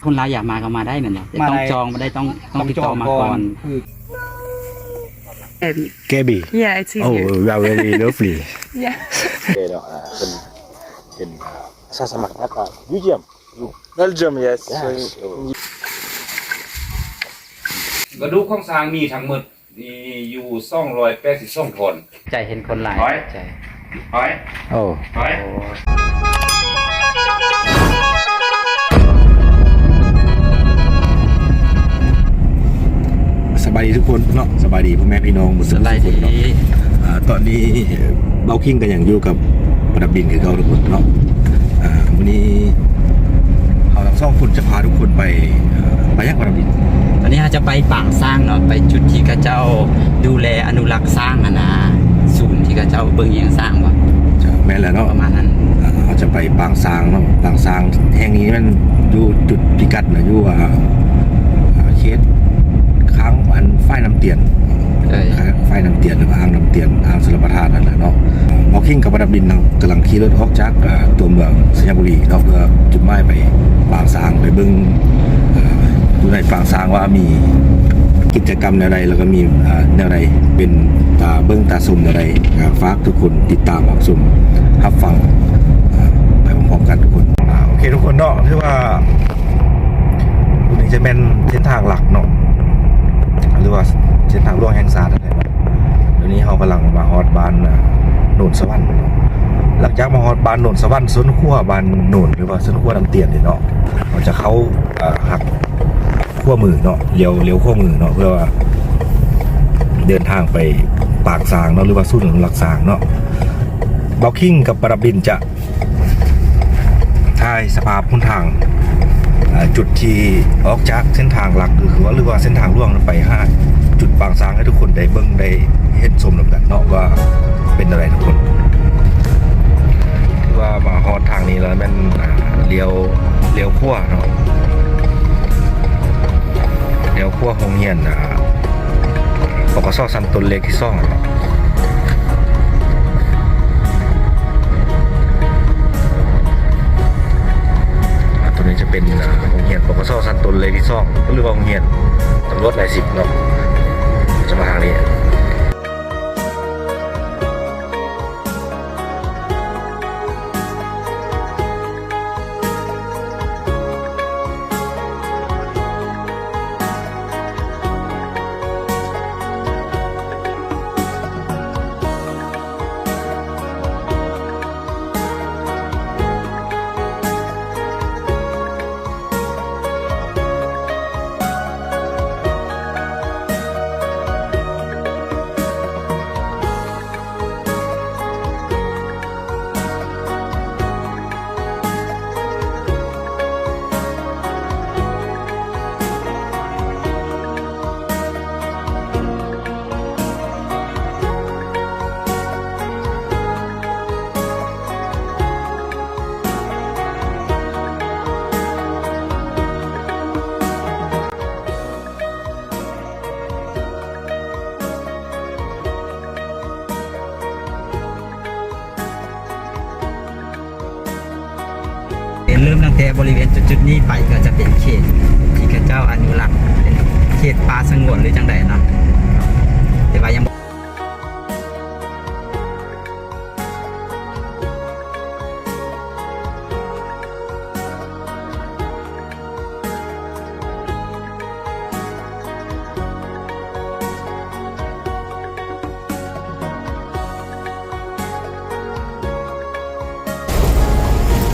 คนลาวอยากมาก็มาได้นั่นแหละแต่ต้องจองมาได้ต้องติดต่อมาก่อน Gabby Yeah, it's oh easier. you are very lovely Yeah. เป็นอาสาสมัครนักยูเยี่ยม Belgium, yes. กระดูกของสร้างมีทั้งหมดมีอยู่282คน ใจเห็นคนหลาย ร้อย ใจ ไป โอ้ ไป สบายดีทุกคนเนาะสบายดีพ่อแม่พี่น้องหมด สบาย ทุกคน ดี เนาะตอนนี้เบาคิงกันอย่างอยู่กับประดับบินคือเขาทุกคนเนาะวันนี้เราทั้งสองคนจะพาทุกคนไปยังประดับบิน ตอนนี้เราจะไปปางสร้างเนาะไปจุดที่ข้าเจ้าดูแลอนุรักษ์สร้างนะศูนย์ที่ข้าเจ้าเบิ่งยังสร้างวะ จะแม่นแล้วเนาะ ประมาณนั้น เราจะไปปางซางเนาะปางซางแห่งนี้มันอยู่จุดพิกัดนะอยู่เขตค้างอันฝ้ายน้ำเตียนฝ้ายน้ำเตียนหรืออ่างน้ำเตียนอ่างสลประทานนั่นแหละเนาะเมาคิงกับประดับดินกำลังขี่รถออกจากตัวเมืองสัญญบุรีเนาะเพื่อจุดหมายไปปางซางไปเบิ่งอยู่ในปางซางว่ามีกิจกรรมแนวใดแล้วก็มีแนวใดเป็นตาเบิ่งตาชมแนวใดฝากทุกคนติดตามรับชมรับฟังไปพร้อมๆกันทุกคนโอเคทุกคนเนาะที่ว่าตรงนี้จะเป็นเส้นทางหลักเนาะหรือว่าเส้นทางหลวงแห่งชาติอะไรเนาะเดี๋ยวนี้เรากำลังมาฮอดบ้านโนนสวรรค์หลังจากมาฮอดบ้านโนนสวรรค์สวนขั้วบ้านโนนหรือว่าสวนขั้วน้ำเตียนเนาะเราจะเข้าหักขั้วมือเนาะเลี้ยวขั้วมือเนาะเพื่อว่าเดินทางไปปากซางเนาะหรือว่าสู้หนุนหลักซางเนาะเบาคิงกับประดับดินจะถ่ายสภาพพื้นทางจุดที่ออกจากเส้นทางหลักหรือว่าเส้นทางล่วงไป5จุดปางซางให้ทุกคนได้เบิ่งได้เห็นชมกันเนาะว่าเป็นอะไรทุกคนว่ามาฮอดทางนี้แล้วมันเลี้ยวขั้วเนาะเลี้ยวขั้วโรงเรียนปกส.สันตุนเล็กที่2เนาะตัวนี้จะเป็นโรงเรียนปกส.สันตุนเล็กที่2หรือว่าโรงเรียนตำรวจหลายสิบเนาะจะมาทางนี้เริ่มตั้งแต่บริเวณจุดนี้ไปก็จะเป็นเขตที่ข้าเจ้าอนุรักษ์เป็นเขตป่าสงวนหรือจังใดเนาะแต่ว่ายัง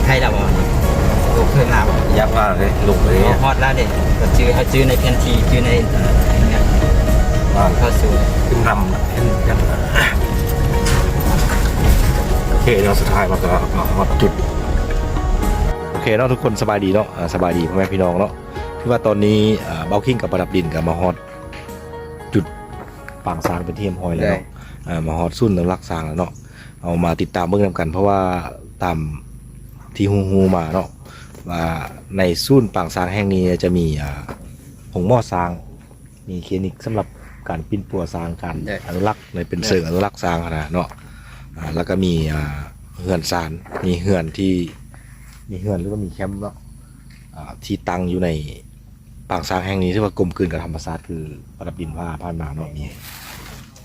ไทยเราบ่โอเคมาบ่ ยักษ์มากเลยลงไปเลย ฮอดแล้วเด็กก็ชื่อในแผนที่ชื่อในอะไรเงี้ย ว่า เข้าสู่ ขึ้นนำเห็นกันโอเคเนาะสุดท้ายมันก็มาฮอตจุดโอเคเนาะทุกคนสบายดีเนาะสบายดีพ่อแม่พี่น้องเนาะที่ว่าตอนนี้เบาคิงกับประดับดินกับมาฮอตจุดปางซางเป็นที่เรียบร้อยแล้วเนาะมาฮอตสุ่นแล้วรักซางแล้วเนาะเอามาติดตามเบิ่งนำกันเพราะว่าตามที่ฮูมาเนาะว่าในสุ่นปางซางแห่งนี้จะมีหงหม้อซางมีคลินิกสำหรับการปิ้นปัวซางการอนุรักษ์ในเป็นเสื่ออนุรักษ์ซางนะเนาะแล้วก็มีเฮือนซานมีเฮือนที่มีเฮือนหรือว่ามีแคมป์เนาะ ที่ตั้งอยู่ในปางช้างแห่งนี้ที่ว่ากลมกลืนกับธรรมชาติคือประดับดินว่าผ่านมาเนาะมี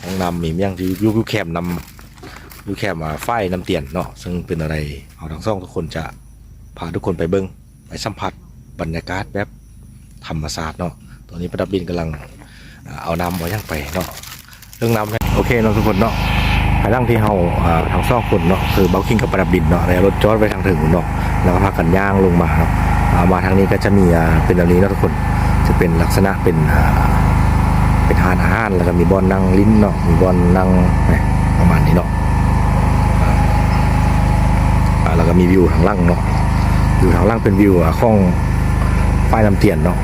ห้องน้ำมีเมี่ยงที่ยูแคมนำยูแคมไฟน้ำเตียนเนาะซึ่งเป็นอะไรเอาทั้งสองทุกคนจะพาทุกคนไปเบิ้งไปสัมผัสบรรยากาศแบบธรรมชาติเนาะตอนนี้ประดับดินกำลังเอาน้ำเอาย่างไปเนาะเรื่องน้ำโอเคเนาะทุกคนเนาะภายหลังที่เราทั้งสองคนเนาะคือเบลคิงกับประดับดินเนาะแล้วรถจอดไปทางถึงเนาะแล้วก็พากันย่างลงมาเนาะมาทางนี้ก็จะมีเป็นแบบนี้เนาะทุกคนจะเป็นลักษณะเป็นหาดอาหารแล้วก็มีบอลนั่งลิ้นเนาะมีบอลนั่งประมาณนี้เนาะแล้วก็มีวิวทางล่างเนาะวิวทางล่างเป็นวิวของไฟน้ำเตียนเนาะ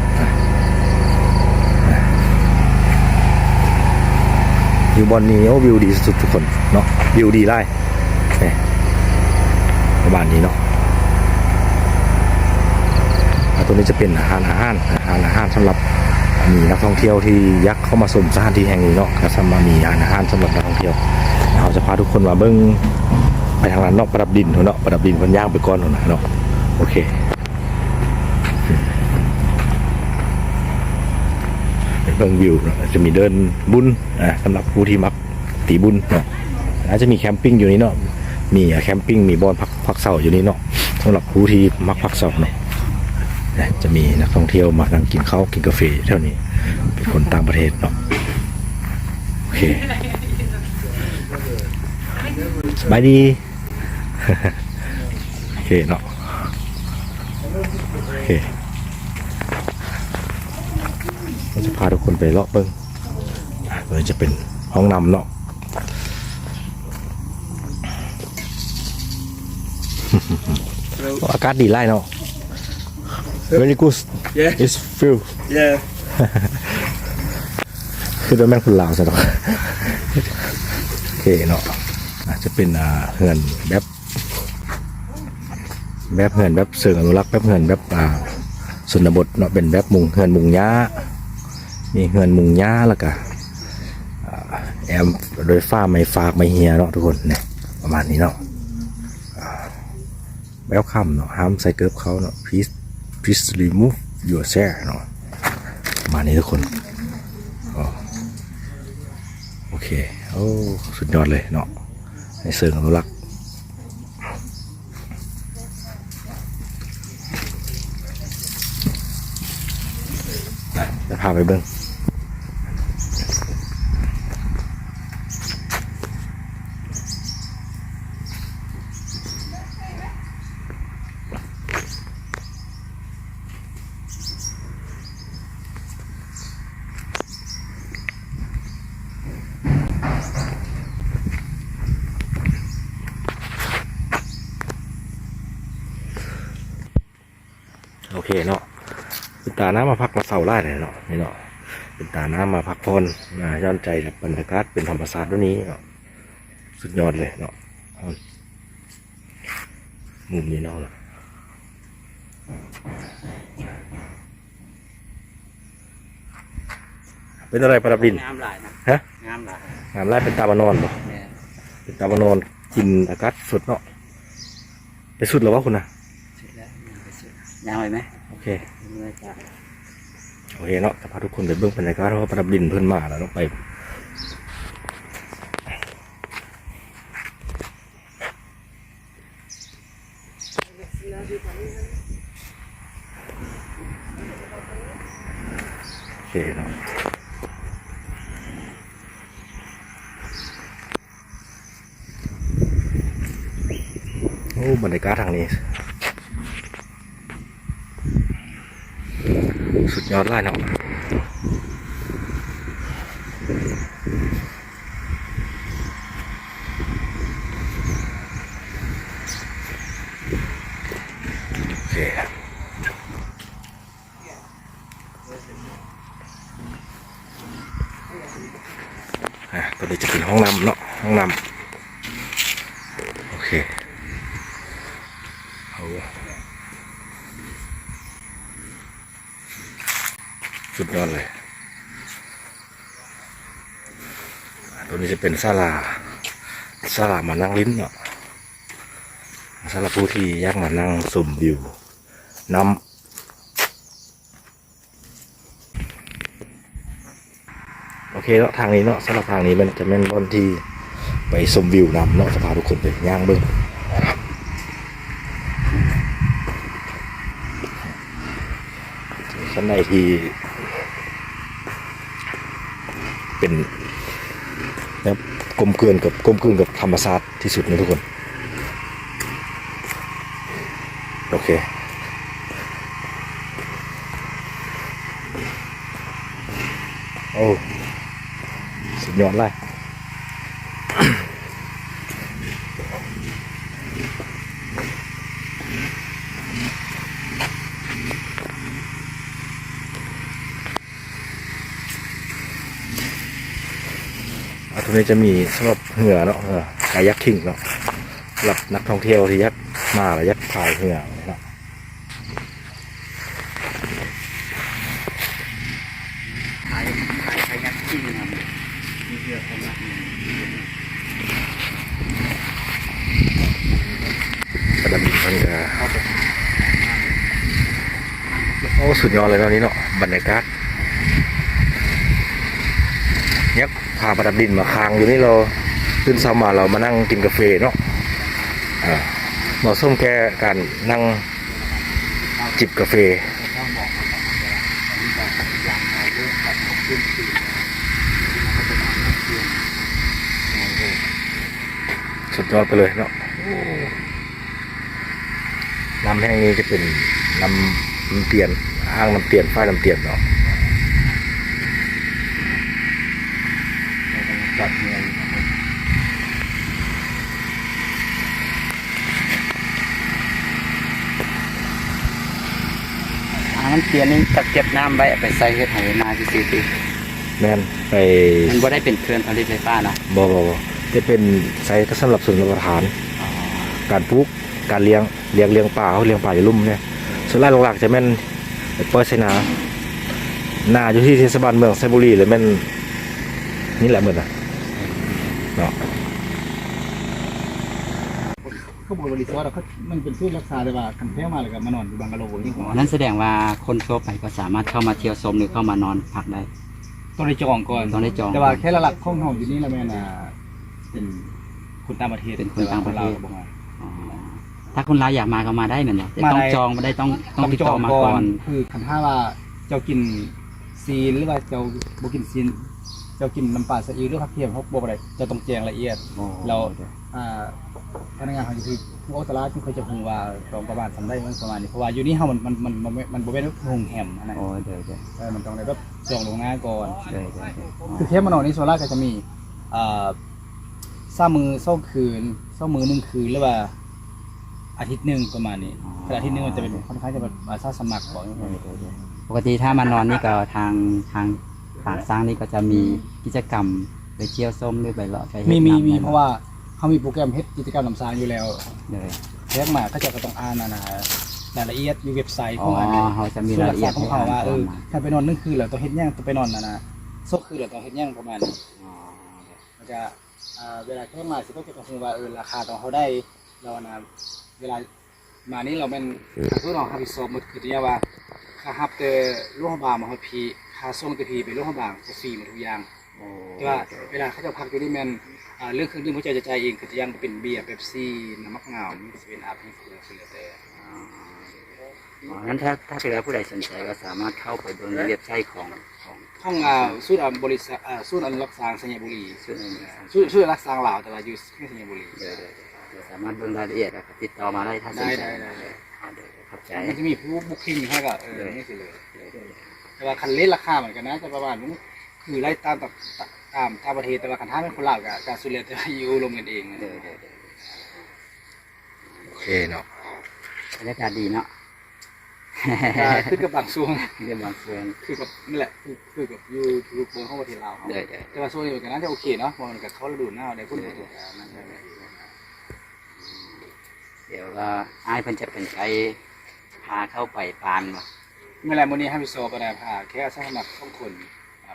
วิวบอลนี้โอ้วิวดีสุดทุกคนเนาะวิวดีไล่ประมาณนี้เนาะตัวนี้จะเป็นอาหารสำหรับมีนักท่องเที่ยวที่ยักเข้ามาชมสถานที่แห่งนี้เนาะก็จะมามีอาหารสำหรับนักท่องเที่ยวเราจะพาทุกคนมาเบิ้งไปทางนั้นเนาะประดับดินเนาะประดับดินคนย่างไปก้อนเนาะโอเคเบิ้งวิวเนาะจะมีเดินบุญสำหรับผู้ที่มักตีบุญเนาะอาจจะมีแคมปิ้งอยู่นี่เนาะมีแคมปิ้งมีบอลพักเสาอยู่นี่เนาะสำหรับผู้ที่มักพักเสาเนาะจะมีนักท่องเที่ยวมานั่งกินข้าวกินกาแฟเท่านี้เป็นคนต่างประเทศเนาะโอเคสบายดี โอเคเนาะโอเคเราจะพาทุกคนไปเลาะเบิ้งเลยจะเป็นห้องน้ำเนาะ อากาศดีไล่เนาะ very good Yeah. it's feel Yeah. คือโดยแม่นคนลาวซะเนาะ โอเคเนาะอาจจะเป็นเฮือนแบบเฮือนแบบเชิงอนุรักษ์แบบเฮือนแบบชนบทเนาะเป็นแบบมุงเฮือนมุงหญ้ามีเฮือนมุงหญ้าแล้วก็แอมโดยฟ้าไม้ฝากไม้เฮียเนาะทุกคนเนี่ยประมาณนี้เนาะแววค่ำเนาะห้ามใส่เกิบเขาเนาะ please remove your chair เนาะประมาณนี้ทุกคนโอเคโอ้สุดยอดเลยเนาะในเชิงอนุรักษ์จะพาไปเบิ้งโอเคเนาะเป็นตาน้ำมาพักมาเสาไล่เลยเนาะนี่เนาะเป็นตาน้ำมาพักผ่อนย้อนใจกับบรรยากาศเป็นธรรมชาติด้วยนี้เนาะสุดยอดเลยเนาะมุมนี้เนาะเป็นอะไรประดับดิน งามหลายนะ ฮะ งามหลาย งามไล่เป็นตาบานอนบ่ แม่ เป็นตาบานอนกินอากาศสดเนาะไปสุดหรอวะคุณนะ เสร็จแล้วยังไปสุดยังไปไหม โอเค ไม่จ้ะ โอเคเนาะจะพาทุกคนไปเบื้องบรรยากาศเพราะว่าประดับดินเพิ่นมาแล้วต้องไปโอเคเนาะโอ้บรรยากาศทางนี้สุดยอดเลยเนาะโอเคตัวนี้จะเป็นห้องน้ำเนาะห้องน้ำโอเคเอาสุดยอดเลยตัวนี้จะเป็นศาลามานั่งลิ้นเนาะศาลาผู้ที่ยักมานั่งชมวิวน้ เคเนาะทางนี้เนาะสำหรับทางนี้มันจะเป็นบอนที่ไปชมวิวนำเนาะจะพาทุกคนไปย่างเบิ่งชั้นในที่เป็นนะครับกลมกลืนกับธรรมชาติที่สุดนะทุกคนโอเคโอ้สุดยอดเลยตรงนี้จะมีสำหรับเหือเนาะกายักทิ้งเนาะสำหรับนักท่องเที่ยวที่ยักมาหรือยักพายเหือเนาะขายยักษ์ที่นะครับมีเยอะมาก กระดาษมันจะโอ้สุดยอดเลยเนาะนี้เนาะบรรยากาศยักพาประดับดินมาค้างอยู่นี่เราขึ้นเช้ามาเรามานั่งกินกาแฟเนาะเหมาะสมแก่การนั่งจิบกาแฟสุดยอดไปเลยเนาะน้ำแห้งนี้จะเป็นน้ำเตียนอ่างน้ำเตียนฝ้ายน้ำเตียนเนาะจัดเงินน้ำเตียนนี่จะเก็บน้ำไว้ไปใส่เฮ็ดให้นาที่ซีตี แม่นไป มันบ่ได้เป็นเครื่องผลิตไฟฟ้านะ บ่จะเป็นใช้สำหรับส่วนรับประทานการปลูกการเลี้ยงป่าเขาเลี้ยงป่าอยู่ลุ่มเนี่ยส่วนรายหลักๆจะแม่นปล่อยไสนาอยู่ที่เทศบาลเมืองไซบุรีเลยแม่นนี่แหละเหมือนน่ะเนาะ เขาบอกว่ารีสอร์ทเขามันเป็นศูนย์รักษาแต่ว่าคันแท้มาเลยก็มานอนอยู่บังกะโลนี่ของ นั่นแสดงว่าคนทั่วไปก็สามารถเข้ามาเที่ยวชมหรือเข้ามานอนพักได้ ต้องได้จองก่อน ต้องได้จอง แต่ว่าแค่หลักๆห้องอยู่นี่แล้วแม่น่ะเป็นคนต่างประเทศ เป็นคนต่างประเทศ แต่ว่คนลวก็บอกว่า อ๋อถ้าคนลาวอยากมาก็มาได้เหมือนกันแต่ มา ต้อง ได้ จองมาได้ต้องติดต่อมาก่อน คือคันถ้าว่าเจ้ากินซีนหรือว่าเจ้าบ่กินซีนเจ้ากินน้ำปลาซีอิ๊วหรือผักเทียมเขาบอกอะไรจะต้องแจ้งละเอียด เราพนักงานเขาอยู่ที่ผู้อัตราที่เขาจะหูว่าตรงประมาณทำได้มันประมาณนี้เพราะว่าอยู่นี่เขามันบ่เป็นโรงแฮมอันนั้น โอ้เดี๋ยว มันต้องได้แบบจองลวงหน้าก่อน เดี๋ยว คือเทปมานอนนี่โซล่าก็จะมีซ่ามือซ่อคืนซ่อมือหนึ่งคืนหรือว่าอาทิตย์หนึ่งประมาณนี้แต่อาทิตย์หนึงมันจะเป็นค่อนข้างจะแบบซ่าสมัครก่อน ปกติถ้ามานอนนี่ก็ทางปากสร้างนี่ก็จะมีกิจกรรมไปเที่ยวส้มหรือไปเลาะไปฮ็ด มี น้ำ เพราะว่าเขามีโปรแกรมเฮ็ดกิจกรรมนำสร้างอยู่แล้ว เดี๋ยว แท็กมาก็จะก็ต้องอ่านรายละเอียดอยู่เว็บไซต์ อ๋ ข อ องอันนี้ เขาจะมีรายละเอียด ของเขาว่าถ้าไปนอนนึงคืนแล้วต้องเฮ็ดหยังต้องไปนอนโซกคืนแล้วต้องเฮ็ดหยังประมาณนี้มันจะเวลาแท็กมาสิก็จะต้องรู้ว่าราคาของเขาได้เราเวลามานี่เราเป็นผู้น้องรับผิดชอบหมดคือที่ว่าค่าฮับเตอโรงพยาบาลมาฮอดพีค่าส่งเตอพีไปโรงพยาบาลจะฟรีหมดทุกอย่างแต่ว่าเวลาเขาจะพักอยู่นี่แม่นเรื่องเครื่องดื่มหัวใจจะจ่ายเองคือที่ยังเป็นเบียร์เป๊ปซี่น้ำมะนาวมีสิเป็นอาบนี่คือแต่ งั้นถ้าเกิดว่าผู้ใดสนใจก็สามารถเข้าไปดูในเว็บไซต์ของ ห้องศูนย์บริษัทศูนย์อนุรักษ์สร้างสัญญบุรี ซึ่ง ศูนย์อนุรักษ์สร้างลาวแต่ว่าอยู่ที่สัญญบุรี เดี๋ยวสามารถเบิ่งรายละเอียดแล้วก็ติดต่อมาได้ถ้าสนใจ ได้ เข้าใจ มันจะมีผู้บุ๊กิ้งให้ก็นี่สิเลยแต่ว่าคันเล่นราคาเหมือนกันนะจะประมาณนี้คือไล่ตามประเทศแต่ว่าคันท่าเป็นคนลาวกับการสุดเลยแต่ว่ายูลงกันเอง โอเคเนาะ บรรยากาศดีเนาะ ขึ้นกับบางช่วง เรื่องบางส่วน คือกับนี่แหละคือกับยูทูบเบอร์ของประเทศลาวเขาแต่ว่าช่วงนี้เหมือนกันน่าจะโอเคเนาะมันกับเขาฤดูหนาวได้พูดถึงนั่นเลย เดี๋ยวก็อ้ายเพิ่นจะเป็นไกด์พาเข้าไปปานว่ะ เมื่อไรวันนี้ให้พี่โซก็ได้พาแค่สมัครทุกคน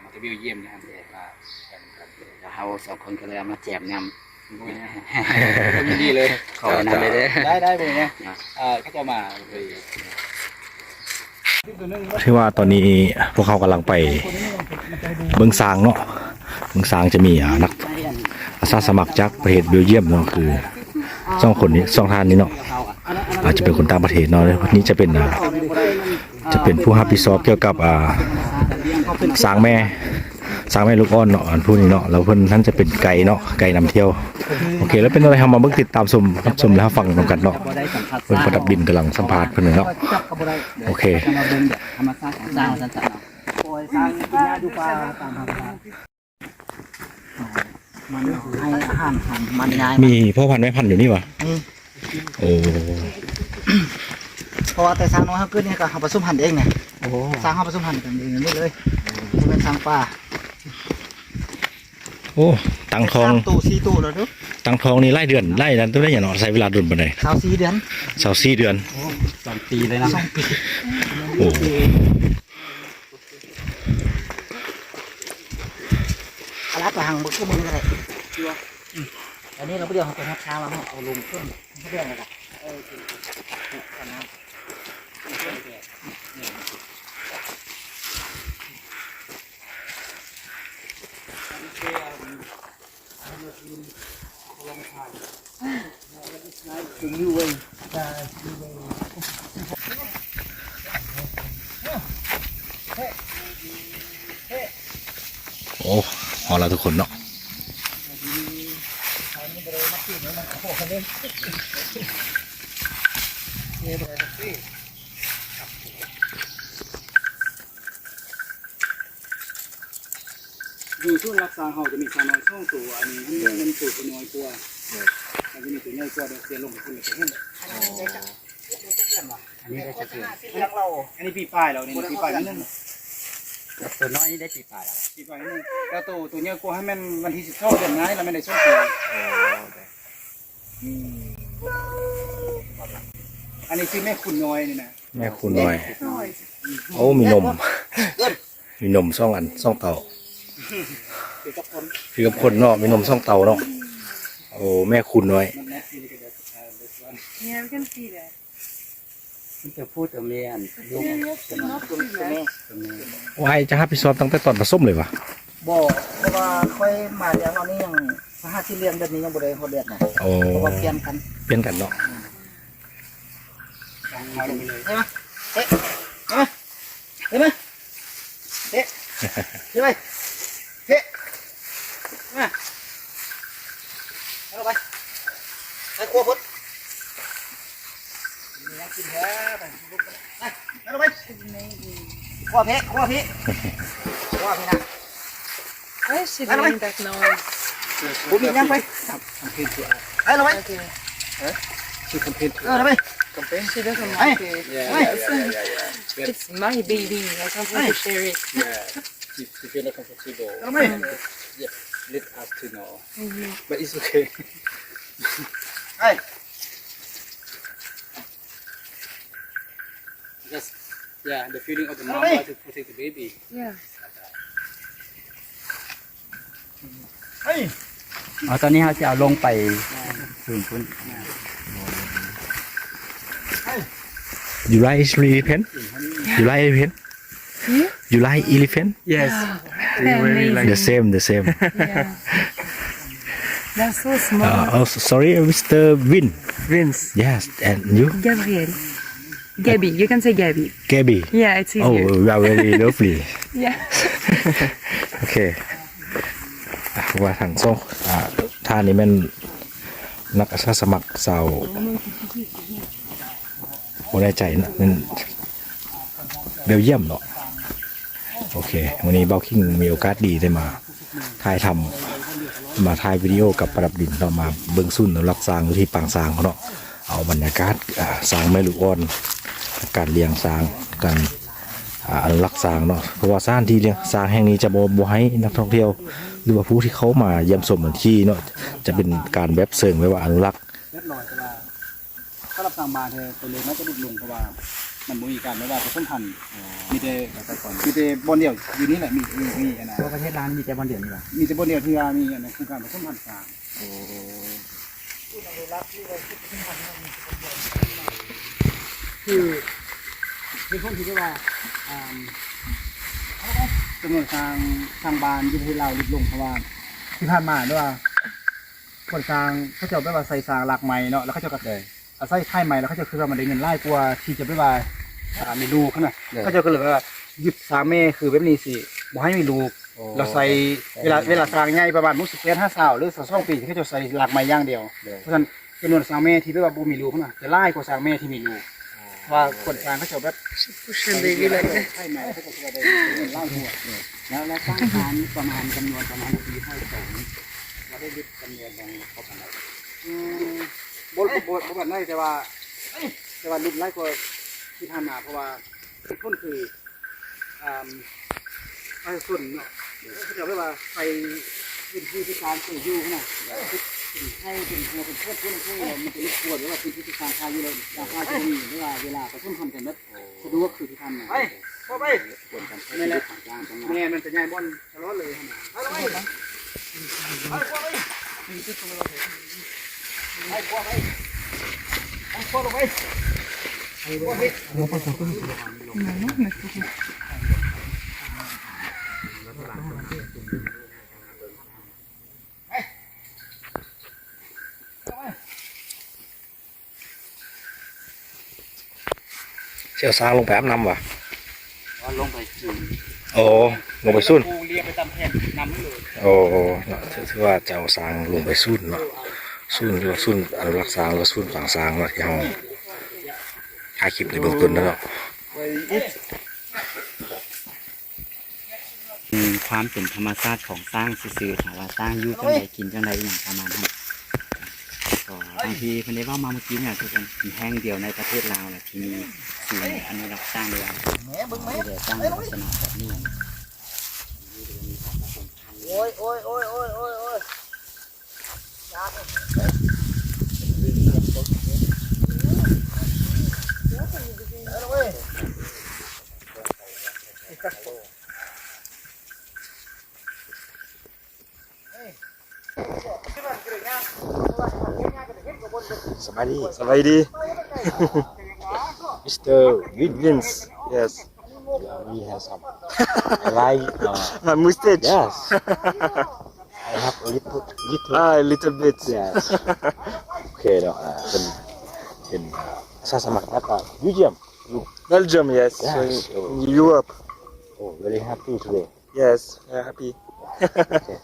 มาทวิวเยี่ยมนะครับแล้วเราสองคนก็เลยเอามาแจมนำ ยินดีเลย ขอไปนำเลยเด้อ ได้ไปเนี่ยเขาจะมาเลย ที่ว่าตอนนี้พวกเขากำลังไปเบิ่งสร้างเนาะ เมืองซางจะมีนักอาสาสมัครจากประเทศเบลเยียมเนาะคือสองคนนี้สองท่านนี้เนาะอาจจะเป็นคนต่างประเทศเนาะวันนี้จะเป็นผู้รับผิดชอบเกี่ยวกับสางแม่ลูกอ่อนเนาะอันผู้นี้เนาะแล้วเพิ่นท่านจะเป็นไก่เนาะไก่นำเที่ยวโอเคแล้วเป็นอะไรทำมาเบิ่งติดตามรับชมแล้วฟังนำกันเนาะเพิ่นประดับดินกำลังสัมภาษณ์เพิ่นเนาะโอเค ธรรมชาติของสร้างสันๆเนาะ โอ้ยสร้างกินหญ้าอยู่ป่าตามธรรมชาติมันให้อาหารมันง่าย มีพ่อพันธุ์แม่พันธุ์อยู่นี่วะโอ้ เพราะว่าแต่สร้างน้อยเขาเกิดเนี่ยก็เขาผสมพันธุ์เองเนี่ยสร้างเขาผสมพันธุ์กันเองนี่เลยจะเป็นสร้างป่า โอ้ตังทอง ตู้4ตู้แล้วดู ตังทองนี่ไล่เดือนไล่นั้นต้องได้อย่างเนาะใช้เวลาดุนปานใด 24เดือน 24เดือน 2 ปีเลยนะ 2 ปี โอ้ อะไรก็หังบุกมือกันเลยอันนี้เราเดี๋ยวเขาไปทับช้ามาเอาลงเครื่องเขาเรียกอะไรกันถึงอยู่เว้ย โอ้พอแล้วทุกคนเนาะ อยู่ช่วงรักษาเขาจะมีสาวน้อย2ตัวอันนี้มันตัวน้อยกว่ามันจะมีตัวใหญ่กว่าเดี๋ยวเสียลงไปคนละตัวอันนี้ได้จะเกิดอันนี้ปีปลายแล้วนี่ปีปลายนิดนึง ตัวน้อยนี่ได้ปีปลายแล้ว ปีปลายนิดนึงแล้วตัวใหญ่กว่าให้มันวันที่12เดือนง่ายแล้วมันได้ช่วงตัวอันนี้คือแม่ขุนน้อยนี่นะ แม่คุณน้อยโอ้มีนมสองอันสองเต่า คือกับคน คือกับคนเนาะมีนมสองเต่าเนาะโอ้แม่คุณน้อย มันแน่นี่ก็เดี๋ยวthis one Yeah, we can see that. มันจะพูดตัวเมียนลูก Serious, not see that. ตัวเมีย วายจะรับผิดชอบตั้งแต่ตอนผสมเลยวะ บ่เพราะว่าค่อยมาเลี้ยงตอนนี้ยังสหาที่เลี้ยงแบบนี้ยังบ่ได้เขาเลี้ยงนะ โอ้ เพราะว่าเปลี่ยนกัน เปลี่ยนกันเนาะ ใช่ไหมเฮ้ยเห็นไหมเฮ้ยใช่ไหมเฮ้ยมาเอาไปไปครัวพุทธกินแท้ไปเอาไปครัวเพครัวพี่ครัวพี่นะ Why is she doing that noise? ผมมียังไปเอาไป Okay. เอาไป She doesn't Hey. like it. Yes. It's my baby. I don't want to share it. You feel not comfortable เอาไป let us to know Mhm. but it's okay ไอ้ just yeah the feeling of the mom Hey. want to protect the baby Yeah. เฮ้ย อ๋อตอนนี้เขาจะเอาลงไปศูนย์คุณ You like elephant You like elephant You like elephant yes Amazing. the same Yeah. They're so small. oh sorry Mr. Win Vince yes and you Gabriel. Gabby. You can say Gabby. Gabby Yeah, it's oh easier. you are very lovely Yeah. โอเคว่าทางส่งท่านี้มันนักอาสาสมัครสาวโมได้ใจนะมันเบลเยียมเนาะโอเควันนี้เบลคิงมีโอกาสดีได้มาถ่ายทำมาถ่ายวิดีโอกับประดับดินเรามาเบิ้งซุ่นรักสร้างอยู่ที่ปางสางเขาเนาะเอาบรรยากาศสร้างแม่ลูกอ่อนการเลี้ยงสร้างการอนุรักษ์สร้างเนาะเพราะว่าสถานที่เลี้ยงสร้างแห่งนี้จะบ่ให้นักท่องเที่ยวหรือว่าผู้ที่เขามาเยี่ยมชมเหมือนที่เนาะจะเป็นการแบบเสริงไว้ว่าอนุรักษ์ เรียบร้อยแต่ว่าถ้ารับสั่งมาเธอตัวเล็กน่าจะดุลงเพราะว่ามันมีการไม่ว่าผสมพันธุ์มีแต่บอลเดียวอยู่นี่แหละมีอันนะ ตัวประเทศร้านมีแต่บอลเดียวนี่หรอ มีแต่บอลเดียวที่ว่ามีอันนั้นคือการผสมพันธุ์ต่างคือคนที่เรียกว่า จำนวนทางบ้านที่ประเทศลาวลดลงเพราะว่าที่ผ่านมาด้วยว่าคนสร้างเขาจะแบบว่าใส่สร้างหลักใหม่เนาะแล้วเขาจะก็ใส่ไข่ใหม่แล้วเขาจะคือว่ามันได้เงินไล่กว่าที่จะไปว่ามีลูกขึ้นมาเขาจะก็เลยว่าหยิบสามเมคือแบบนี้สิบ่ให้มีลูกเราใส่เวลาสร้างใหญ่ประมาณมุก18-50หรือ2ปีที่เขาจะใส่หลักใหม่อย่างเดียวเพราะฉะนั้นจำนวนสร้างเมที่แบบว่าบ่มีลูกขึ้นมาจะไล่กว่าสร้างเมที่มีลูกว่าคนสร้างเขาจะแบบ Push and baby like that. ไข่ใหม่เขาจะได้ไล่หัว แล้วสร้างฐานประมาณจำนวนประมาณปีให้สองเราได้ยึดจำนวนของเขาขนาด บ่ได้แต่ว่ารุ่นไล่กว่าที่ผ่านมาเพราะว่าต้นคือไอ้ส่วนเนาะเขาจะเรียกว่าไฟเป็นที่ที่การสื่ออยู่ขนาดเป็นให้เป็นหัวเป็นเพื่อนมันจะรบกวนหรือว่าเป็นที่การคาอยู่เลยการคาจะมีหรือว่าเวลาไปต้นทำแต่ละสะดวกคือที่ทำไปเข้าไปนี่แหละแม่มันจะย้ายบอลตลอดเลยขนาดไปเชี่ยวสร้างลงไปอาบน้ำวะ ลงไปจุ่ม โอ้ลงไปสุ่น ปูเรียไปตามแผ่นนำเลย โอ้ถือว่าจะเอาสร้างลงไปสุ่นเนาะสุ่นหรือว่าสุ่นอนุรักษ์สร้างหรือว่าสุ่นฝังสร้างเนาะที่เราถ่ายคลิปในเบื้องต้นเนาะ ความเป็นธรรมชาติของสร้างซื่อๆถามว่าสร้างอยู่จังใดกินจังใดอย่างประมาณนั้นก็บางทีคนได้ว่ามาเมื่อกี้เนี่ยคือเป็นแห่งเดียวในประเทศลาวแหละที่มีสิ่งอนุรักษ์สร้างด้วยเดี๋ยวสร้างในลักษณะแบบนี้ โอ้ยสบายดี Sabaidi. Mr. Williams. Yes. we have some like Mustache. yes I have a little A little bit. yes โอเคเนาะเป็นอาสาสมัครนักยูเยียม Belgium, yes. Yes. So in Europe. oh very happy today Yes. Yeah, happy. okay.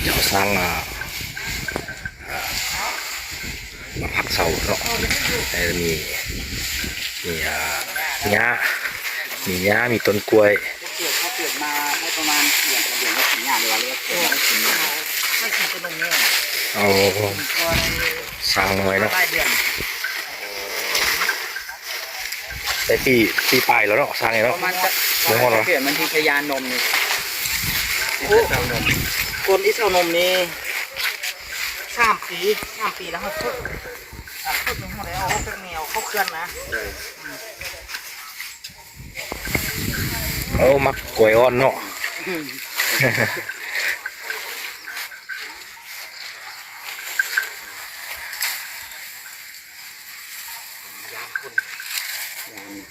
เดี๋ยวสร้างมาพักเสาเนาะแต่มีหญ้ามีต้นกล้วย เขาเกิดมาได้ประมาณเดือนกับเดือนละ4อย่างเลยว่าเรียกว่ากินมาไม่กินเป็นนมเนี่ย เอาสร้างหน่อยเนาะ ใต้เดือน แต่ปีปลายแล้วเนาะสร้างไง ป เนาะ ระมาณจะ เดี๋ยวก่อนเหรอ เกิดมันที่พยานนมนี่ที่เจ้านมคนที่เจ้านมนี่3 ปีแล้วเขาฝึกเป็นหัวแล้วเขาเป็นแนวเขาเคลื่อนนะ เอามักกล้วยอ่อนเนาะ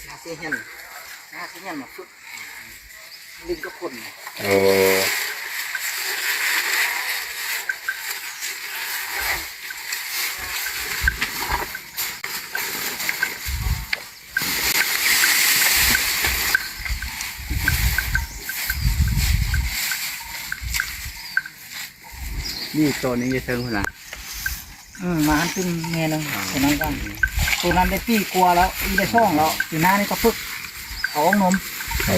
ชาเซียนมาฝึกลิงก็คน โอ้ นี่ตัวนี้จะเทิงพุ่นล่ะ มาหันตึ้งแม่นึงตัวนั้นกันตัวนั้นได้ปีกลัวแล้วอีได้ช่องแล้วอยู่หน้านี่ก็พึกเอานม โอ้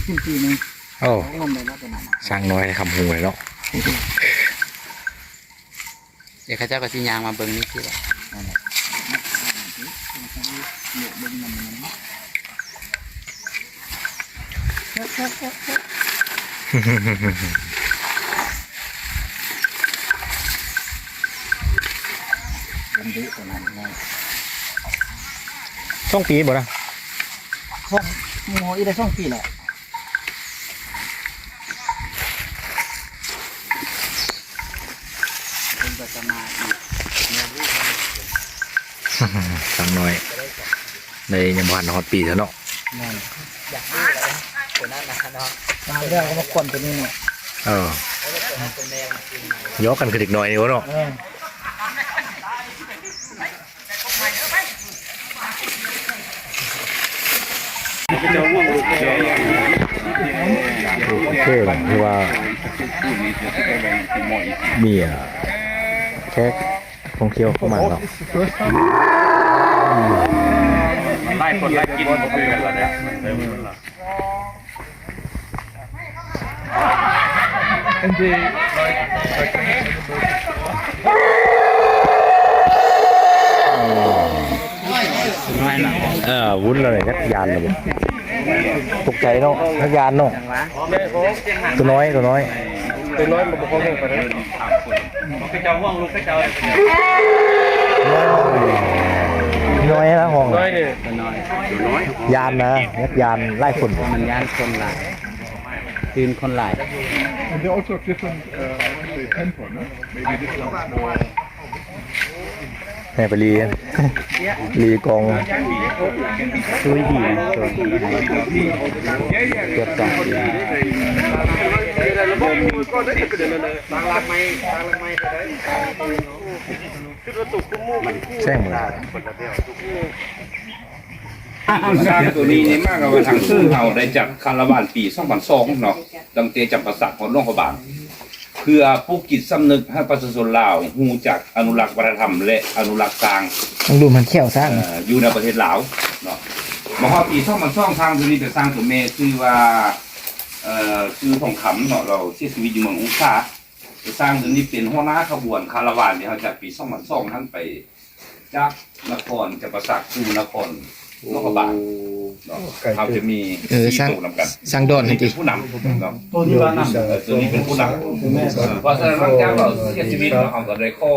กินปีนึง โอ้ เอานมเลยแล้วตัวนั้น สร้างน้อยคำหูเลยเนาะ เดี๋ยวข้าเจ้าก็สิยางมาเบิ่งนี่สิว่า เป็นดื้อตัวนั้นไง ช่องปีบ่นะ ช่องโมอีได้ช่องปีแหละ เป็นก็จะมาอีก สร้างน้อยในยังบ่ทันฮอดปีแล้วเนาะ นั่นอยากดื้อเลยตัวนั้นนะเนาะมาเรื่องก็มากวนตัวนี้เนี่ย เออยกกันคือเด็กน้อยนี่วะเนาะ โอเคคือว่ามีแค่ท่องเที่ยวเข้ามาเนาะ ไล่คนไล่กินก็คือกันแล้วเนี่ย น้อยหน่อย วุ้นเลยนักยานเลยตกใจเนาะนักยานเนาะตัวน้อยตัวน้อย Tôi nói mà có không phải đấy. ไปเจ้าห้องลูกไปเจ้า น้อยนะห้อง Nói này. ตัวน้อย ยานนะนักยานไล่คน มันย่านคนหลายตื่นคนหลาย And they also have different say, tempo, no? Maybe this one is more. แห่ไปรีรีกอง ช่วยดีตัวเกือบสองปี แซงหมด สร้างตัวนี้นี่มากกว่าทางซื้อเฮาได้จากคาราวานปี2002เนาะตั้งแต่จำปาสักของโรงพยาบาลเพื่อปลุกจิตสำนึกให้ประชาชนลาวฮู้จักอนุรักษ์วัฒนธรรมและอนุรักษ์สร้าง ต้องดูมันเขี้ยวสร้าง อยู่ในประเทศลาวเนาะมาฮอดปี2002ทางตัวนี้จะสร้างตัวแม่ชื่อว่าชื่อทองคำเนาะเราเสียชีวิตอยู่เมืององศาจะสร้างตัวนี้เป็นหัวหน้าขบวนคาราวานที่เขาจัดปี2002ท่านไปจากนครจำปาสักสู่นครโรงพยาบาลเนาะเขาจะมีที่ตกนำกัน สร้างโดน นี่ ที เป็นผู้นำเนาะตัวนี้ว่านำตัวนี้เป็นผู้นำเพราะฉะนั้นหลังจากเราเสียชีวิตเราก็ได้ข้อ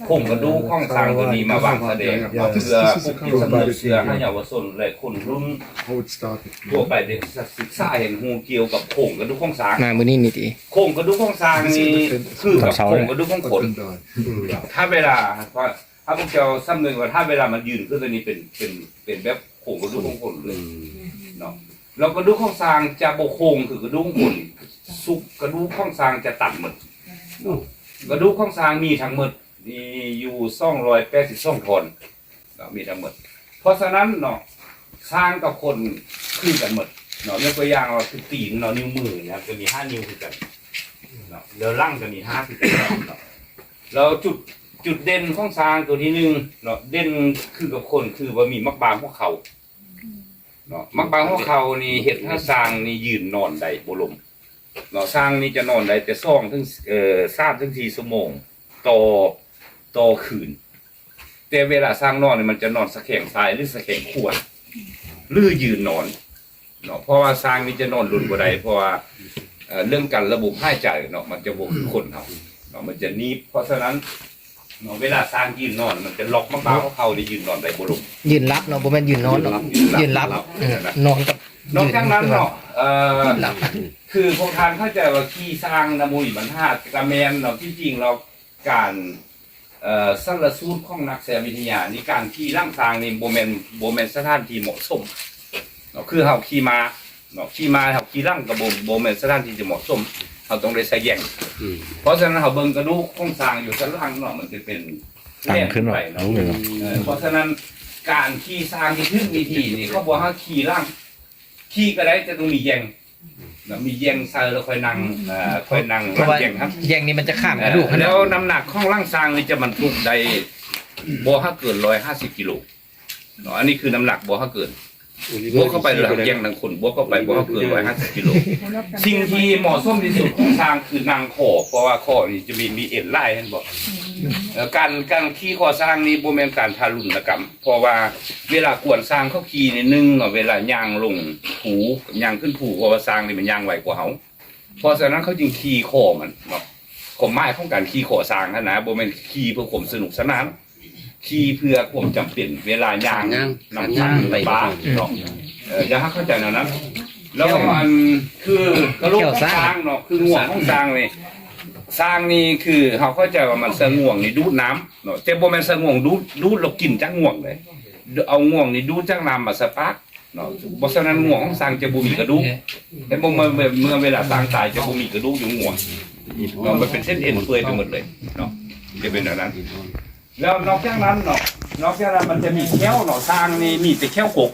คงกระดูกข้องทางตัวนี้มาวางแสดงเพื่อปลุกจิตสำนึกเพื่อให้เยาวชนและคนรุ่น How it started. ทั่วไปเด็กศึกษาเห็นหูเกี่ยวกับโครงกระดูกข้องสร้าง มามือนี่นี่ที โครงกระดูกข้องสร้างนี่คือกับโครงกระดูกข้องขน Up and down. ถ้าเวลาถ้าพวกเจ้าซ้ำหนึ่งว่าถ้าเวลามันยืนขึ้นตัวนี้เป็นแบบโครงกระดูกข้องขนเลยเนาะแล้วกระดูกข้องสร้างจะโบโครงคือกระดูกขนสุกกระดูกข้องสร้างจะตัดหมดกระดูกข้องสร้างมีทั้งหมดมีอยู่282คนมีทั้งหมดเพราะฉะนั้นเนาะสร้างกับคนคือกันหมดเนาะยกตัวอย่างว่าคือตีนเนาะนิ้วมือเนี่ยจะมี5นิ้วคือกันเนาะแล้วร่างจะมี5คือกันเนาะแล้วจุดเด่นของสร้างตัวที่หนึ่งเนาะเด่นคือกับคนคือว่ามีมักบางพวกเขาเนาะมักบางพวกเขานี่เห็ดถ้าสร้างนี่ยืนนอนได้บ่ลมเนาะสร้างนี่จะนอนได้แต่2 ถึง3 ถึง 4 ชั่วโมงต่อคืนแต่เวลาสร้างนอนเนี่ยมันจะนอนสะแข็งซ้ายหรือสะแข็งขวาหรือยืนนอนเนาะเพราะว่าสร้างนี่จะนอนรุนบ่ได้เพราะว่าเรื่องการระบบหายใจเนาะมันจะบ่คือคนเฮาเนาะมันจะหนีบเพราะฉะนั้นเนาะเวลาสร้างยืนนอนมันจะล็อกมักบางพวกเขาได้ยืนนอนได้บ่ลง ยืนรับเนาะบ่แม่นยืนนอนเนาะยืนรับนอนกับ นอกจากนั้นเนาะยืนรับ คือพวกทานเข้าใจว่าขี้สร้างน้ำมูลบรรทัดกระแมนเนาะที่จริงเราการสารสูตรของนักแสดงวิทยานี่การขี่ร่างสร้างนี่โบแมนสถานที่เหมาะสมเนาะคือเฮาขี่มาเนาะขี่มาเฮาขี่ร่างกับโบแมนสถานที่จะเหมาะสมเฮาต้องได้ใส่แยงเพราะฉะนั้นเฮาเบิ่งกระดูกของสร้างอยู่ชั้นล่างเนาะมันจะเป็น ตั้งขึ้นหน่อย เนาะเพราะฉะนั้นการขี่สร้างที่ถึงวิธีนี่เขาบอกว่าขี่ร่างขี่ก็ได้จะต้องมีแยง แล้วมีแยงใส่แล้วค่อยนั่งเพราะว่า แยงครับ แยงนี้มันจะข้ามกระดูก แล้วน้ำหนักของร่างซางนี่จะบรรทุกได้บ่ถ้าเกิน150กิโลเนาะอันนี้คือน้ำหนักบ่ถ้าเกินบวกเข้าไปหลังแยงทั้งคนบวกเข้าไปบ่ถ้าเกิน150กิโลสิ่งที่เหมาะสมที่สุดของซางคือนางคอเพราะว่าคอนี่จะมีเอ็นไล่เห็นบ่การขี่คอซางนี่บ่แม่นการทารุณกรรมเพราะว่าเวลากวนซางเขาขี่นี่นึงเนาะเวลาย่างลงผูย่างขึ้นผูเพราะว่าซางนี่มันย่างไวกว่าเฮาเพราะฉะนั้นเขาจึงขี่คอมันเนาะความหมายของการขี่คอซางนะบ่แม่นขี่เพื่อความสนุกสนานขี่เพื่อความจำเป็นเวลาย่างนำทางไปบ้าเนาะอย่าให้เข้าใจนะนะแล้วมันคือกระโหลกของซางเนาะคือง่วงของซางนี่ซางนี่คือเขาเข้าใจว่ามันสง่วงนี่ดูดน้ำเนาะแต่บ่แม่นสง่วงดูดเรากินจากง่วงเลยเอาง่วงนี่ดูดจากน้ำมาสปาร์กเนาะบ่ฉะนั้นง่วงของซางจะบ่มีกระดูกแต่บ่เมื่อเวลาซางตายจะบ่มีกระดูกอยู่ง่วงเนาะมันเป็นเส้นเอ็นเปื่อยไปหมดเลยเนาะจะเป็นแบบนั้นแล้วนอกจากนั้นเนาะนอกจากนั้นมันจะมีแข้วเนาะซางนี่มีแต่แข้วกก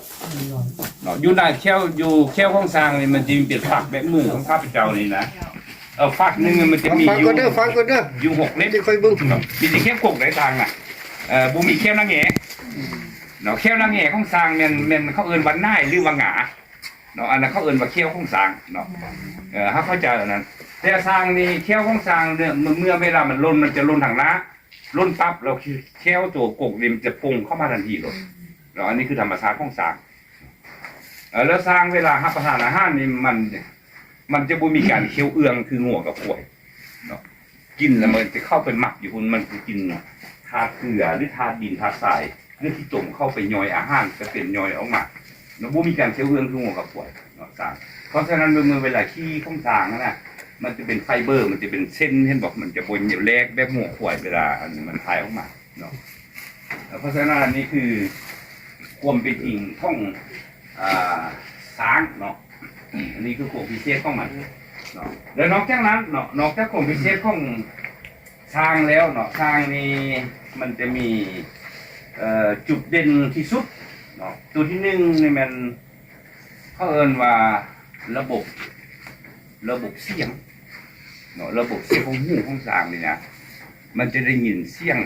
เนาะอยู่ในแข้วของซางนี่มันจะมีเป็นฝักแบบมือของข้าพเจ้านี่นะฝักหนึ่งมันจะมีอยู่อยู่6 เล่มค่อยเบิ่งเนาะมีแต่แข้วกกในทางน่ะบ่มีแข้วนางแหเนาะแข้วนางแหของซางแม่นเขาเอิ้นว่าน่ายหรือว่าหงาเนาะอันนั้นเขาเอิ้นว่าแข้วของซางเนาะถ้าเข้าใจอันนั้นแต่ซางนี่แข้วของซางเนี่ยเมื่อเวลามันล้นมันจะล้นทางน้าล้นปั๊บเราแค่ตัวกกนี่มันจะปรุงเข้ามาทันทีเลยแล้วอันนี้คือธรรมชาติของซางแล้วซางเวลารับประทานอาหารนี่มันจะบ่มีการเคี้ยวเอืองคืองัวกับข่วยเนาะกินแล้วมันจะเข้าไปหมักอยู่คุณมันจะกินทาเกลือหรือทาดินทาทรายหรือที่จมเข้าไปย่อยอาหารจะเป็นย่อยออกมาเนาะบ่มีการเคี้ยวเอืองคืองัวกับข่วยเนาะซางเพราะฉะนั้นเมื่อเวลาขี้ของซางนั่นน่ะมันจะเป็นไฟเบอร์มันจะเป็นเส้นเห็นบอกมันจะบนอยู่แรกแบบหัวขวายเวลาอันมันคลายออกมาเนาะเพราะฉะนั้นอันนี้คือความเป็นจริงของช้างเนาะอันนี้คือความพิเศษของมันเนาะแล้วนอกจากนั้นเนาะนอกจากความพิเศษของช้างแล้วเนาะช้างนี่มันจะมีจุดเด่นที่สุดเนาะตัวที่หนึ่งนี่มันเขาเอิ้นว่าระบบเสียงเนาะระบบเสียงของหูของซางนี่นะมันจะได้ยินเสียง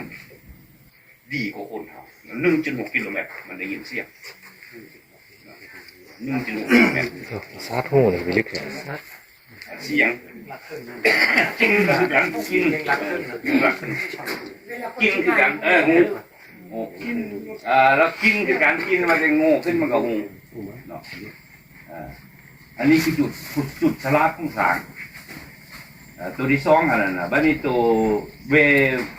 ดีกว่าคนเขา1.6 กิโลเมตรมันได้ยินเสียง 1.6 กิโลเมตร ซาดหูนี่ไปลึกเลย เสียงกินคือกันกินคือกันงูโอ้แล้วกินคือกันกินมันจะงูขึ้นมันก็หูเนาะอันนี้คือจุดฉลาดของสางตัวที่2อันนั้นน่ะบัดนี้ตั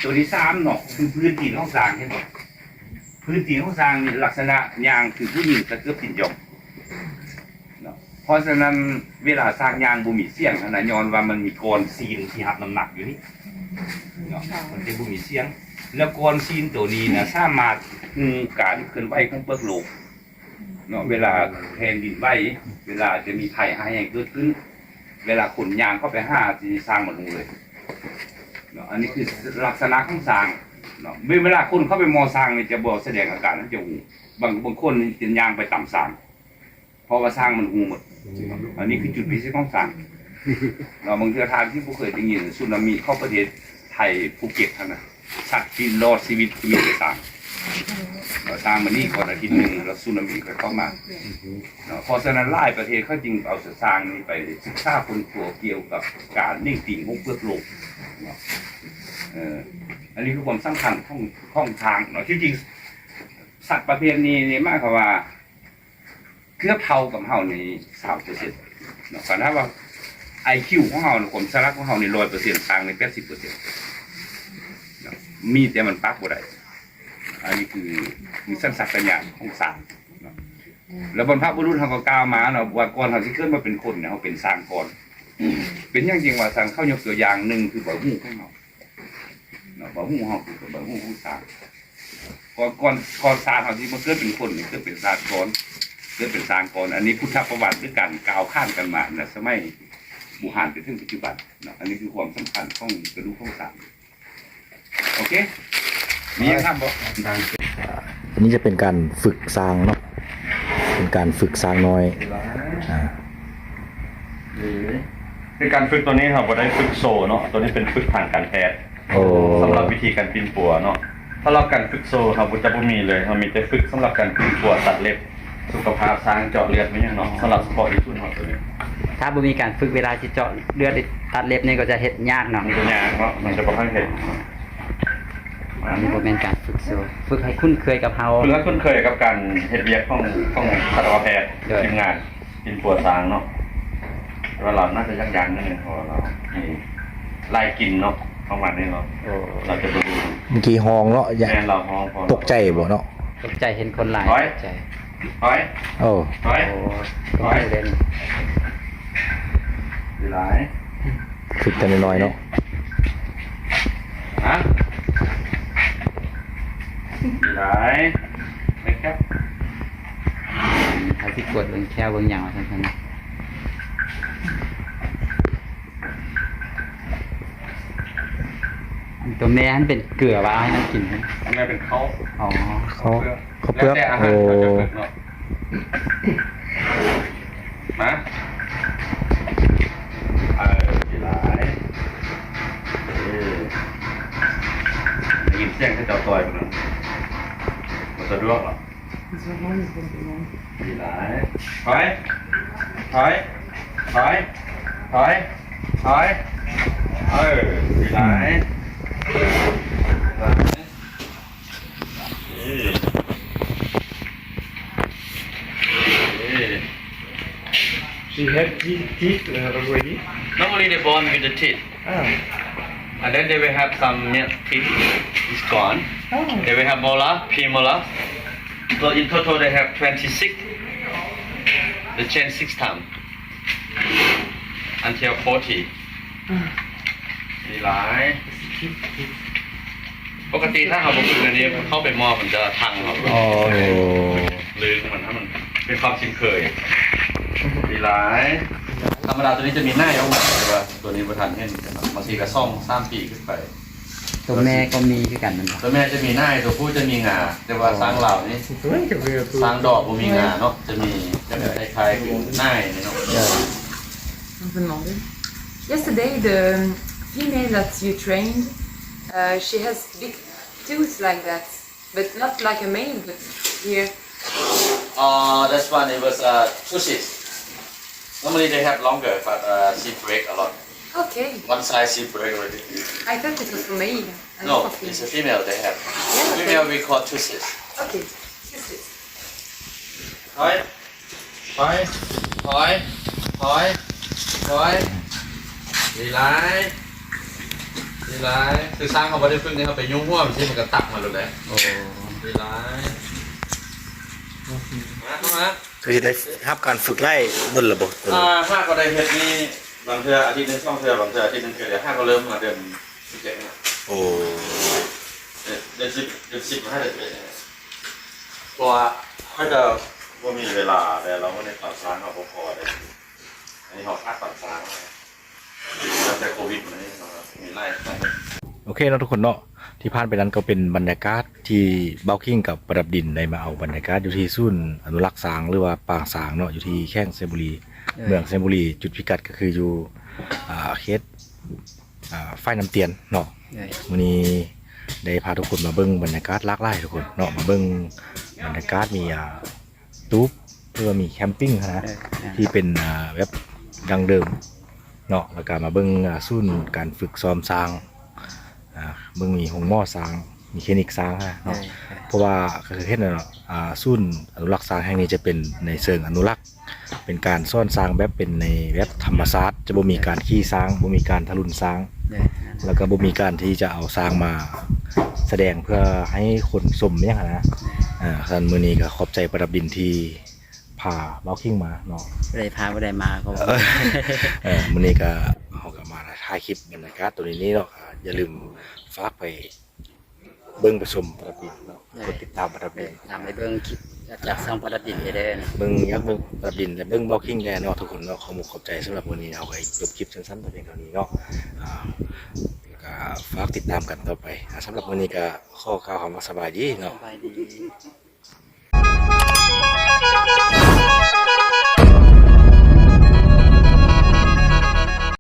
วที่3เนาะคือพื้นที่ของสางเห็นบ่พื้นที่ของสางนี่ลักษณะย่างคือผู้หญิงตะเกือบติ่นยองเนาะเพราะฉะนั้นเวลาสร้างย่างบ่มีเสียงนะย้อนว่ามันมีกรซีนที่รับน้ำหนักอยู่นี่เนาะมันจะบ่มีเสียงแล้วกรซีนตัวนี้นะสามารถการเคลื่อนไหวของเปลือกโลกเนาะเวลาแผ่นดินไหวเวลาจะมีภัยหายเกิดขึ้นเวลาขนยางเข้าไปหาที่สร้างมันลงเลยเนาะอันนี้คือลักษณะของสร้างเนาะเวลาคนเข้าไปมอสร้างนี่จะบ่แสดงอาการจะหูบางคนจะยางไปต่ำสร้างเพราะว่าสร้างมันหูหมดอันนี้คือจุดพิเศษของสร้างเราบางเทื่อทางที่ผู้เคยได้ยินสึนามิเข้าประเทศไทยภูเก็ตท่านน่ะสัตว์ที่รอดชีวิตมีแต่สร้างสร้างมันนี่ก่อนอาทิตย์นึงแล้วสึนามิก็เข้ามาเพราะฉะนั้นหลายประเทศเขาจึงเอาสร้างนี้ไปศึกษาคนตัวเกี่ยวกับการนิ่งติ่งของเปลือกโลกอันนี้คือความสำคัญของทางเนาะที่จริงสัตว์ประเภทนี้มากกว่าเกือบเท่ากับเฮาใน30%เนาะถ้าว่า IQ ของเฮาความฉลาดของเฮาใน 100% ทางใน 80%มีแต่มันปักบ่ได้อันนี้คือสัญชาตญาณของสัตว์เนาะแล้วบรรพบุรุษเฮาก็กล่าวมาเนาะว่าก่อนเฮาสิเกิดมาเป็นคนเนี่ยเฮาเป็นสร้างก่อนเป็นอย่างจริงว่าสร้างเข้ายกตัวอย่างนึงคือบ่ฮู้ของเฮาเนาะบ่ฮู้เฮาคือบ่ฮู้ของสร้างก่อนสร้างเฮาสิมาเกิดเป็นคนนี่เกิดเป็นสร้างก่อนเกิดเป็นสร้างก่อนอันนี้พุทธประวัติคือการกล่าวข้านกันมาในสมัยบูหานไปถึงปัจจุบันเนาะอันนี้คือความสำคัญของกระดูกของสร้างโอเคมียังครับบ่อันนี้จะเป็นการฝึกสร้างเนาะเป็นการฝึกสร้างน้อย คือการฝึกตัวนี้ครับบ่ได้ฝึกโซเนาะตัวนี้เป็นฝึกทางการแพทย์ โอ้ สำหรับวิธีการปีนปัวเนาะสำหรับการฝึกโซครับบ่จะบ่มีเลยเรามีแต่ฝึกสำหรับการปีนปัวตัดเล็บสุขภาพสร้างเจาะเลือดไม่ยังเนาะสำหรับเฉพาะอีทุนเฮาตัวนี้ ถ้าบ่มีการฝึกเวลาที่เจาะเลือดตัดเล็บนี่ก็จะเฮ็ดยากเนาะ มันจะยากเนาะมันจะบ่ค่อยเห็น อันนี้บ่แม่นการฝึกโซฝึกให้คุ้นเคยกับเฮา เพื่อคุ้นเคยกับการเฮ็ดเวียกของสัตวแพทย์ เด้อ ทีมงานปีนปัวสร้างเนาะแต่ว่าเราน่าจะยักๆนิดนึงเพราะว่าเรามีไล่กินเนาะประมาณนี้เนาะ โอ้ เราจะดู เมื่อกี้ห้องเนาะอย่า แม่นเราห้องพอ ตกใจบ่เนาะ ตกใจเห็นคนหลาย ร้อย ตกใจ ถอย โอ้ ถอย โอ้ต้องให้เล่น ดีหลาย ฝึกแต่น้อยๆเนาะ ฮะดีหลายไม่ครับ ถ้าสิกดเบิ่งแค่เบิ่งหยังว่าซั่นๆตัวแม่มันเป็นเกลือว่าเอาให้มันกินไหม แม่เป็นเขา อ๋อ เขาเปลือก แล้วแต่อาหา โอ้ รเขาจะฝึกเนาะมาดีหลายได้ยินเสียงที่เจ้าต่อยมันนะมันสะดวกหรอดีหลายถอยถอยถอยถอยถอยดีหลายShe had teeth already. Normally they born with the teeth. And then they will have some milk teeth is gone. They will have molar, premolar. So in total they have 26. They change 6 times until 40. ดีหลาย ปกติถ้าเขาบอกอันนี้เข้าไปมอมันจะพังครับ โอ้ ลืมมันให้มันเป็นความชินเคยดีหลาย ธรรมดาตัวนี้จะมีหน้าเอาหมดแต่ว่าตัวนี้ประทานเห็นบางทีก็ซ่อม3 ปีขึ้นไป ตัวแม่ก็มีคือกันนั่นแหละ ตัวแม่จะมีหน้าตัวผู้จะมีงาแต่ว่าสร้างเหล่านี้สร้างดอกบ่มีงาเนาะจะมีจะเป็นคล้ายๆคือหน้าเนี่ยเนาะ On peut demander. Yesterday, the female that you trained, she has big tooth like that, but not like a male, but here. That's one. It was two sheets. Normally they have longer, but she break a lot. Okay, One side she break already. I thought it was for male. And No, not for it's a female. female they have. Yeah, Female we call two sheets. Okay, yes, yes. ถอยถอยถอยถอยถอยดีไรดีไรคือสร้างเขาไม่ได้พึ่งนี่เขาไปยุ่งหัวมันที่มันก็ตักมาเลยโอ้ดีไรมาเข้ามา คือได้รับการฝึกไล่บนระบบ ห้าก็ได้เฮ็ดนี่บางเทื่ออาทิตย์นึง2 เทื่อบางเทื่ออาทิตย์นึงเทื่อเดี๋ยวห้าก็เริ่มมาเดือน17นะ โอ้ เดือน10มาให้เดือน11เพราะว่าเขาจะว่ามีเวลาแต่เราไม่ได้ปรับสร้างเขาพอได้อันนี้เขาอัดปรับสร้างไว้ตั้งแต่โควิดมานี่เรามีไล่ โอเคเนาะทุกคนเนาะที่ผ่านไปนั้นก็เป็นบรรยากาศที่เบาคิงกับประดับดินได้มาเอาบรรยากาศอยู่ที่ศูนย์อนุรักษ์สางหรือว่าปางสางเนาะอยู่ที่แข้งเซบุรีเมืองเซบุรีจุดพิกัดก็คืออยู่เขตฝ้ายน้ำเตียนเนาะ วันนี้ได้พาทุกคนมาเบิ้งบรรยากาศหลากหลายทุกคนเนาะมาเบิ้งบรรยากาศมีตูบหรือว่ามีแคมปิ้งนะที่เป็นแบบดังเดิมเนาะแล้วก็มาเบิ้งศูนย์การฝึกซ้อมสร้างเบิ้งมีหงหม้อสร้างมีเคนิกสร้างเนาะเพราะว่าก็คือเห็นเนาะศูนย์อนุรักษ์สร้างแห่งนี้จะเป็นในเชิงอนุรักษ์เป็นการซ่อนสร้างแบบเป็นในแบบธรรมชาติจะบ่มีการขี้สร้างบ่มีการทะลุนสร้าง แล้วก็บ่มีการที่จะเอาสร้างมาแสดงเพื่อให้คนชมอย่างนั้นนะท่านมื้อนี้ก็ขอบใจประดับดินที่พาเบาคิงมาเนาะ บ่ได้พาบ่ได้มาก็ มื้อนี้ก็เฮาก็มาถ่ายคลิปบรรยากาศตัวนี้เนาะอย่าลืมฝากไปเบิ่งไปชมประดับดินเนาะกดติดตามประดับดิน ตามไปเบิ่งคลิปจากช่องประดับดินเด้อนะ เบิ่งอยากเบิ่งประดับดินและเบิ่งเบาคิงแน่เนาะทุกคนเนาะขอบใจสำหรับวันนี้เอาไว้จบคลิปสั้นๆแต่เพียงเท่านี้เนาะก็ฝากติดตามกันต่อไปสำหรับวันนี้ก็ขอกล่าวคำว่าสบายดีเนาะ สบายดี